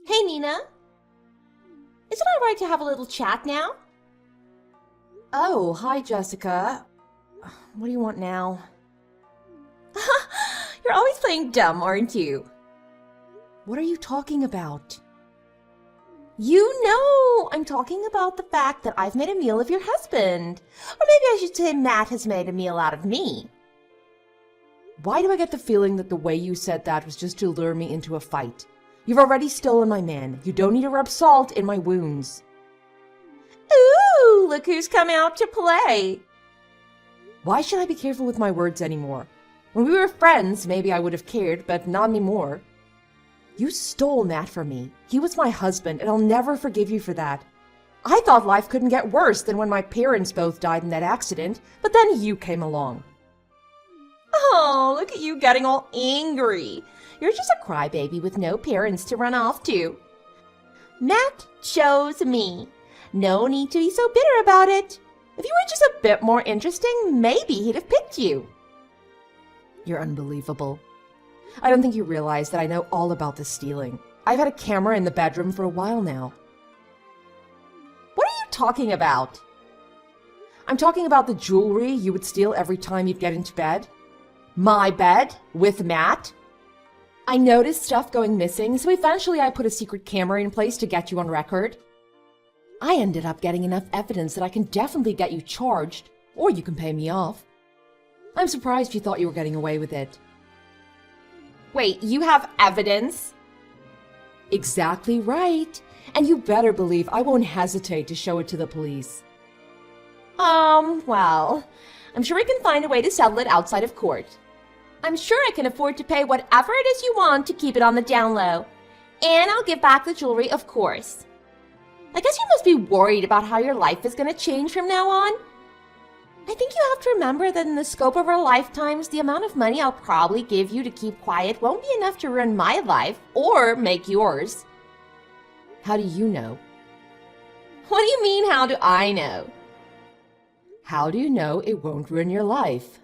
Hey, Nina. Is it all right to have a little chat now? Oh, hi, Jessica. What do you want now? You're always playing dumb, aren't you? What are you talking about? You know, I'm talking about the fact that I've made a meal of your husband. Or maybe I should say Matt has made a meal out of me. Why do I get the feeling that the way you said that was just to lure me into a fight? You've already stolen my man. You don't need to rub salt in my wounds. Ooh, look who's come out to play. Why should I be careful with my words anymore? When we were friends, maybe I would have cared, but not anymore. You stole Matt from me. He was my husband, and I'll never forgive you for that. I thought life couldn't get worse than when my parents both died in that accident, but then you came along. Oh, look at you getting all angry. You're just a crybaby with no parents to run off to. Matt chose me. No need to be so bitter about it. If you were just a bit more interesting, maybe he'd have picked you. You're unbelievable. I don't think you realize that I know all about this stealing. I've had a camera in the bedroom for a while now. What are you talking about? I'm talking about the jewelry you would steal every time you'd get into bed. My bed with Matt. I noticed stuff going missing, so eventually I put a secret camera in place to get you on record. I ended up getting enough evidence that I can definitely get you charged, or you can pay me off. I'm surprised you thought you were getting away with it. Wait, you have evidence? Exactly right. And you better believe I won't hesitate to show it to the police. Well, I'm sure we can find a way to settle it outside of court. I'm sure I can afford to pay whatever it is you want to keep it on the down low. And I'll give back the jewelry, of course. I guess you must be worried about how your life is going to change from now on. I think you have to remember that in the scope of our lifetimes, the amount of money I'll probably give you to keep quiet won't be enough to ruin my life or make yours. How do you know? What do you mean, how do I know? How do you know it won't ruin your life?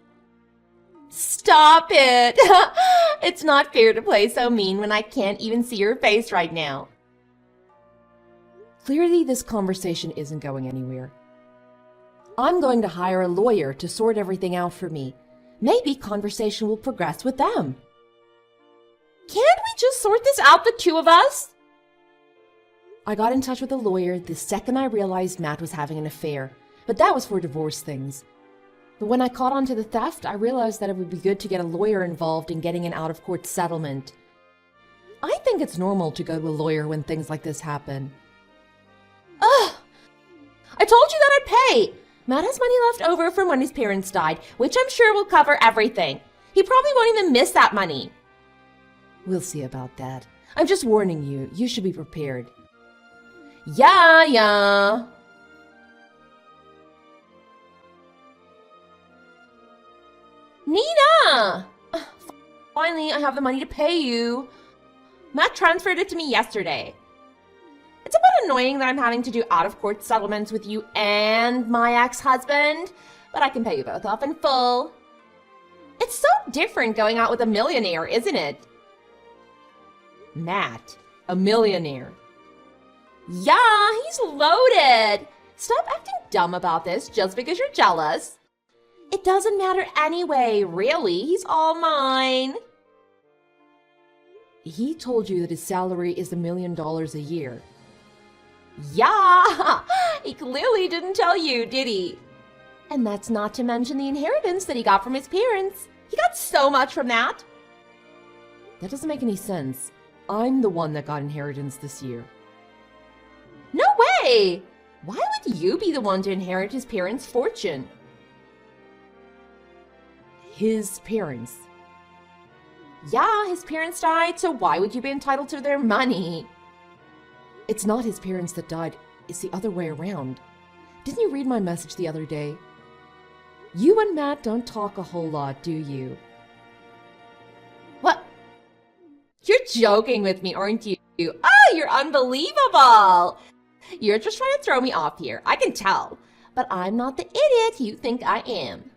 Stop it! It's not fair to play so mean when I can't even see your face right now. Clearly, this conversation isn't going anywhere. I'm going to hire a lawyer to sort everything out for me. Maybe conversation will progress with them. Can't we just sort this out, the two of us? I got in touch with a lawyer the second I realized Matt was having an affair, but that was for divorce things. But when I caught on to the theft, I realized that it would be good to get a lawyer involved in getting an out-of-court settlement. I think it's normal to go to a lawyer when things like this happen. Ugh! I told you that I'd pay! Matt has money left over from when his parents died, which I'm sure will cover everything. He probably won't even miss that money. We'll see about that. I'm just warning you. You should be prepared. Yeah. Nina! Finally, I have the money to pay you. Matt transferred it to me yesterday. It's a bit annoying that I'm having to do out-of-court settlements with you and my ex-husband, but I can pay you both off in full. It's so different going out with a millionaire, isn't it? Matt, a millionaire. Yeah, he's loaded. Stop acting dumb about this just because you're jealous. It doesn't matter anyway, really. He's all mine. He told you that his salary is $1 million a year. Yeah, he clearly didn't tell you, did he? And that's not to mention the inheritance that he got from his parents. He got so much from that. That doesn't make any sense. I'm the one that got inheritance this year. No way! Why would you be the one to inherit his parents' fortune? His parents. Yeah, his parents died, so why would you be entitled to their money? It's not his parents that died, it's the other way around. Didn't you read my message the other day? You and Matt don't talk a whole lot, do you? What? You're joking with me, aren't you? Oh, you're unbelievable! You're just trying to throw me off here, I can tell. But I'm not the idiot you think I am.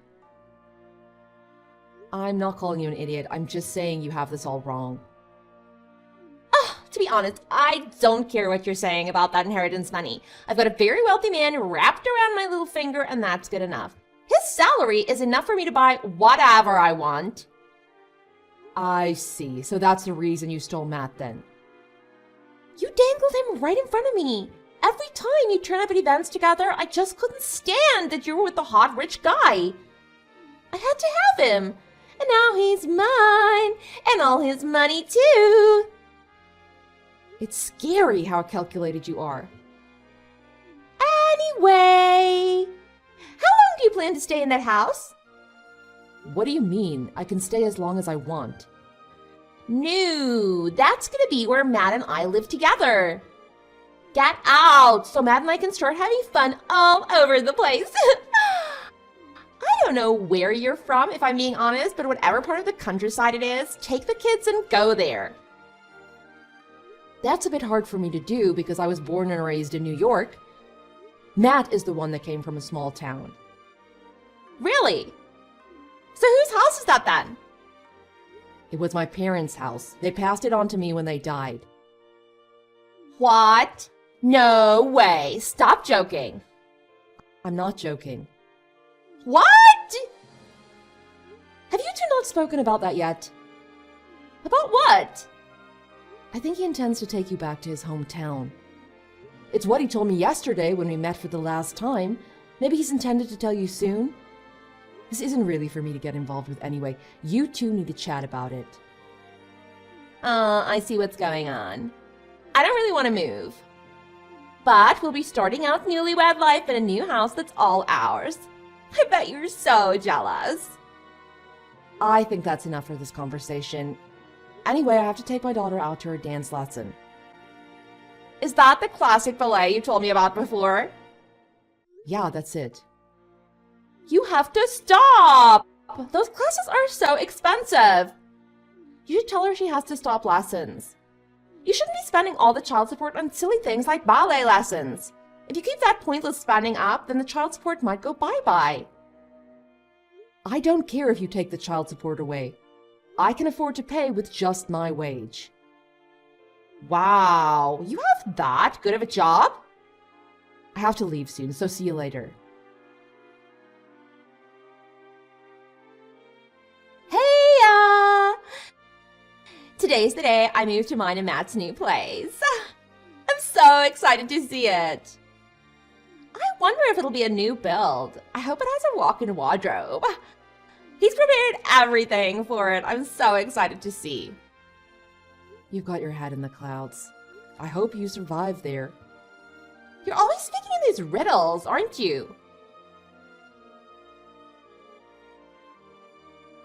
I'm not calling you an idiot, I'm just saying you have this all wrong. To be honest, I don't care what you're saying about that inheritance money. I've got a very wealthy man wrapped around my little finger, and that's good enough. His salary is enough for me to buy whatever I want. I see. So that's the reason you stole Matt then. You dangled him right in front of me. Every time you turn up at events together, I just couldn't stand that you were with the hot rich guy. I had to have him. And now he's mine, and all his money too. It's scary how calculated you are. Anyway, how long do you plan to stay in that house? What do you mean? I can stay as long as I want. No, that's gonna be where Matt and I live together. Get out so Matt and I can start having fun all over the place. I don't know where you're from, if I'm being honest, but whatever part of the countryside it is, take the kids and go there. That's a bit hard for me to do because I was born and raised in New York. Matt is the one that came from a small town. Really? So whose house is that then? It was my parents' house. They passed it on to me when they died. What? No way. Stop joking. I'm not joking. What? Have you two not spoken about that yet? About what? I think he intends to take you back to his hometown. It's what he told me yesterday when we met for the last time. Maybe he's intended to tell you soon. This isn't really for me to get involved with anyway. You two need to chat about it. I see what's going on. I don't really want to move. But we'll be starting out newlywed life in a new house that's all ours. I bet you're so jealous. I think that's enough for this conversation. Anyway, I have to take my daughter out to her dance lesson. Is that the classic ballet you told me about before? Yeah, that's it. You have to stop! Those classes are so expensive. You should tell her she has to stop lessons. You shouldn't be spending all the child support on silly things like ballet lessons. If you keep that pointless spending up, then the child support might go bye-bye. I don't care if you take the child support away. I can afford to pay with just my wage. Wow, you have that good of a job? I have to leave soon, so see you later. Hey-ya! Today's the day I moved to mine and Matt's new place. I'm so excited to see it. I wonder if it'll be a new build. I hope it has a walk-in wardrobe. He's prepared everything for it. I'm so excited to see. You've got your head in the clouds. I hope you survive there. You're always speaking in these riddles, aren't you?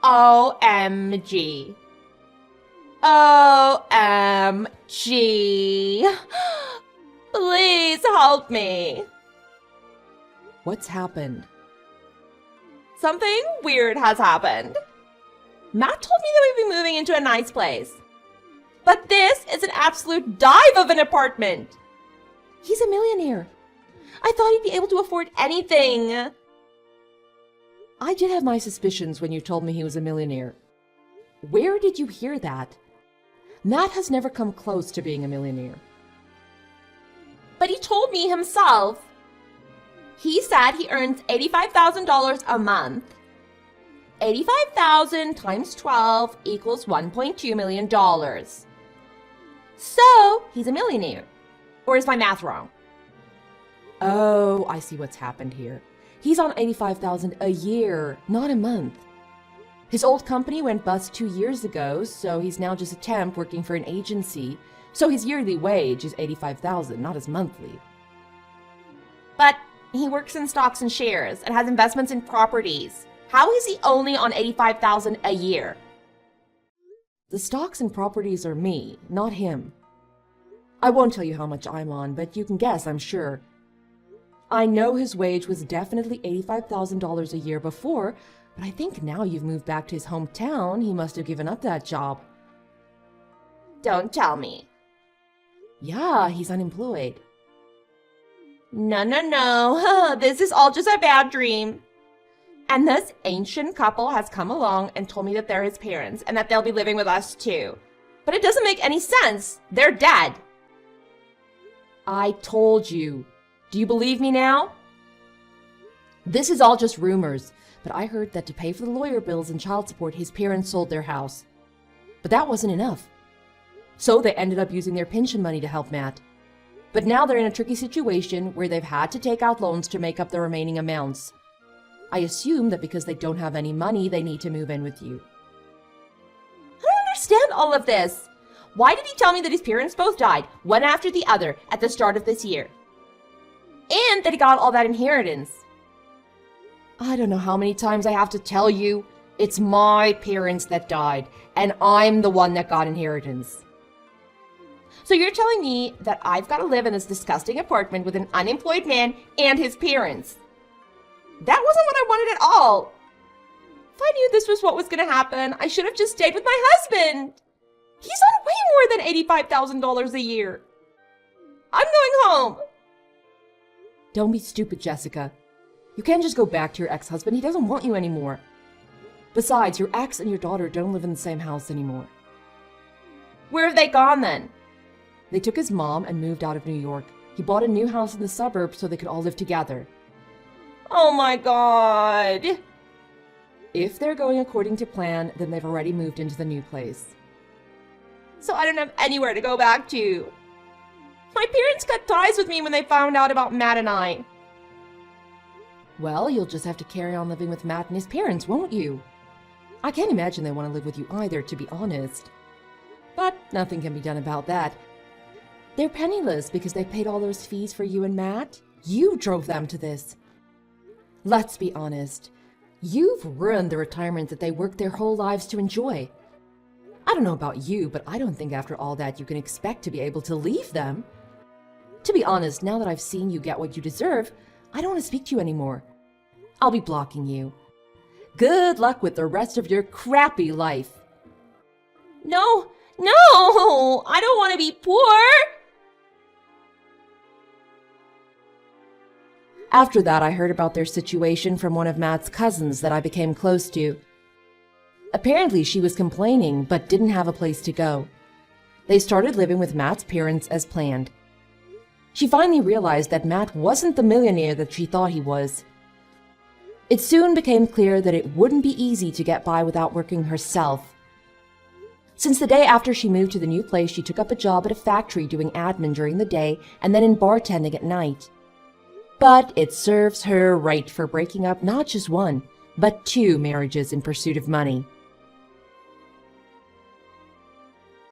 OMG. OMG. Please help me. What's happened? Something weird has happened. Matt told me that we'd be moving into a nice place. But this is an absolute dive of an apartment. He's a millionaire. I thought he'd be able to afford anything. I did have my suspicions when you told me he was a millionaire. Where did you hear that? Matt has never come close to being a millionaire. But he told me himself. He said he earns $85,000 a month. 85,000 times 12 equals $1.2 million. So, he's a millionaire. Or is my math wrong? Oh, I see what's happened here. He's on $85,000 a year, not a month. His old company went bust 2 years ago, so he's now just a temp working for an agency. So his yearly wage is $85,000, not his monthly. But he works in stocks and shares and has investments in properties. How is he only on $85,000 a year? The stocks and properties are me, not him. I won't tell you how much I'm on, but you can guess, I'm sure. I know his wage was definitely $85,000 a year before, but I think now you've moved back to his hometown, he must have given up that job. Don't tell me. Yeah, he's unemployed. No. This is all just a bad dream. And this ancient couple has come along and told me that they're his parents and that they'll be living with us too. But it doesn't make any sense. They're dead. I told you. Do you believe me now? This is all just rumors, but I heard that to pay for the lawyer bills and child support, his parents sold their house. But that wasn't enough. So they ended up using their pension money to help Matt. But now they're in a tricky situation where they've had to take out loans to make up the remaining amounts. I assume that because they don't have any money, they need to move in with you. I don't understand all of this. Why did he tell me that his parents both died, one after the other, at the start of this year? And that he got all that inheritance. I don't know how many times I have to tell you, it's my parents that died, and I'm the one that got inheritance. So you're telling me that I've got to live in this disgusting apartment with an unemployed man and his parents? That wasn't what I wanted at all. If I knew this was what was going to happen, I should have just stayed with my husband. He's on way more than $85,000 a year. I'm going home. Don't be stupid, Jessica. You can't just go back to your ex-husband. He doesn't want you anymore. Besides, your ex and your daughter don't live in the same house anymore. Where have they gone then? They took his mom and moved out of New York. He bought a new house in the suburbs so they could all live together. Oh my God. If they're going according to plan, then they've already moved into the new place. So I don't have anywhere to go back to. My parents cut ties with me when they found out about Matt and I. Well, you'll just have to carry on living with Matt and his parents, won't you? I can't imagine they want to live with you either, to be honest. But nothing can be done about that. They're penniless because they paid all those fees for you and Matt. You drove them to this. Let's be honest. You've ruined the retirement that they worked their whole lives to enjoy. I don't know about you, but I don't think after all that you can expect to be able to leave them. To be honest, now that I've seen you get what you deserve, I don't want to speak to you anymore. I'll be blocking you. Good luck with the rest of your crappy life. No, I don't want to be poor. After that, I heard about their situation from one of Matt's cousins that I became close to. Apparently, she was complaining, but didn't have a place to go. They started living with Matt's parents as planned. She finally realized that Matt wasn't the millionaire that she thought he was. It soon became clear that it wouldn't be easy to get by without working herself. Since the day after she moved to the new place, she took up a job at a factory doing admin during the day and then in bartending at night. But it serves her right for breaking up not just one, but 2 marriages in pursuit of money.